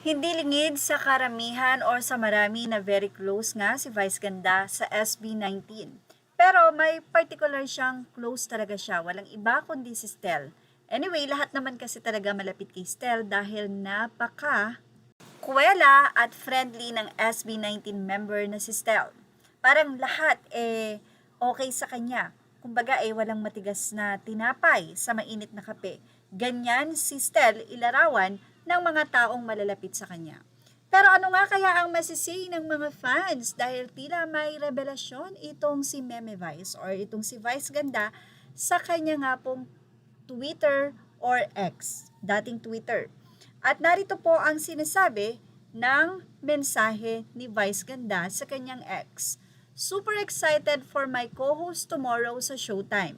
Hindi lingid sa karamihan or sa marami na very close nga si Vice Ganda sa SB19. Pero may particular siyang close talaga siya. Walang iba kundi si Stel. Anyway, lahat naman kasi talaga malapit kay Stel dahil napaka kuwela at friendly ng SB19 member na si Stel. Parang lahat okay sa kanya. Kumbaga walang matigas na tinapay sa mainit na kape. Ganyan si Stel ilarawan ng mga taong malalapit sa kanya. Pero ano nga kaya ang masisay ng mga fans dahil tila may revelasyon itong si Meme Vice or itong si Vice Ganda sa kanya nga pong Twitter or X, dating Twitter. At narito po ang sinasabi ng mensahe ni Vice Ganda sa kanyang ex. Super excited for my co-host tomorrow sa Showtime.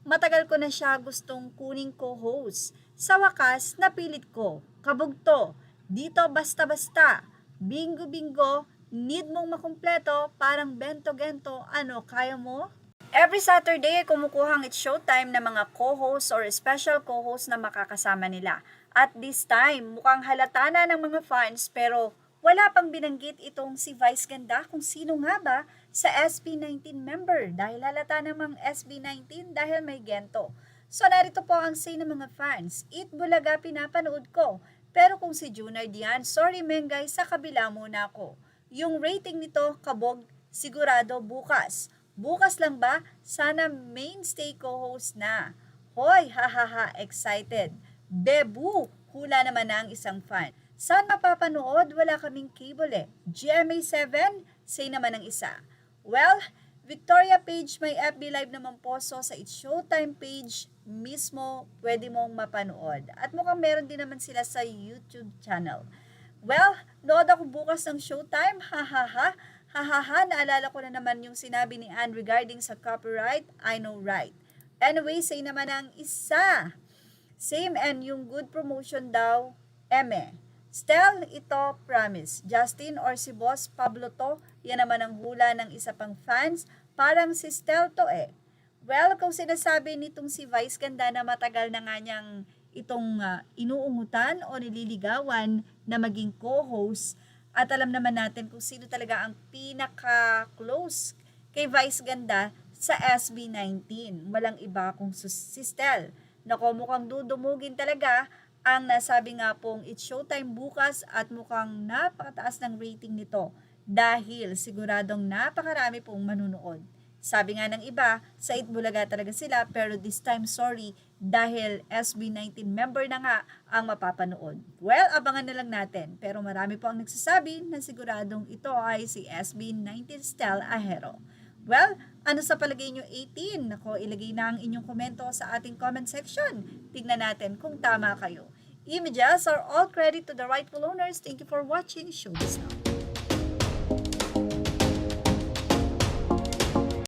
Matagal ko na siya gustong kuning co-host. Sa wakas, napilit ko. Kabugto. Dito basta-basta. Bingo-bingo. Need mong makumpleto. Parang bento-gento. Ano, kaya mo? Every Saturday, kumukuhang It's Showtime na mga co-host or special co-host na makakasama nila. At this time, mukhang halata na ng mga fans pero wala pang binanggit itong si Vice Ganda kung sino nga ba sa SB19 member dahil halata namang SB19 dahil may gento. So narito po ang say ng mga fans, Eat Bulaga pinapanood ko, pero kung si Junard yan, sorry men guys, sa kabila muna ako. Yung rating nito, kabog, sigurado bukas. Bukas lang ba? Sana mainstay co-host na. Hoy, hahaha, excited. Bebu, hula naman na ang isang fan. Saan mapapanood? Wala kaming cable GMA7, say naman ng isa. Well, Victoria page may FB Live naman po so sa It's Showtime page mismo pwede mong mapanood. At mukhang meron din naman sila sa YouTube channel. Well, nood ako bukas ng Showtime, hahaha. Hahaha, naalala ko na naman yung sinabi ni Anne regarding sa copyright, I know right. Anyway, say naman ang isa. Same and yung good promotion daw, eme. Stel, ito, promise. Justin or si Boss Pablo to, yan naman ang hula ng isa pang fans. Parang si Stel to Well, kung sinasabi nitong si Vice Ganda na matagal na nga niyang itong inuungutan o nililigawan na maging co-host, at alam naman natin kung sino talaga ang pinaka-close kay Vice Ganda sa SB19. Walang iba kung si Stel. Nako, mukhang dudumugin talaga ang nasabi nga pong It's Showtime bukas at mukhang napakataas ng rating nito dahil siguradong napakarami pong manunood. Sabi nga ng iba, sa Itbulaga talaga sila pero this time sorry dahil SB19 member na nga ang mapapanood. Well, abangan na lang natin pero marami po ang nagsasabi na siguradong ito ay si SB19 Stel Ahero. Well, ano sa palagay nyo 18? Nako, ilagay na ang inyong komento sa ating comment section. Tignan natin kung tama kayo. Images are all credit to the rightful owners. Thank you for watching. Show this now.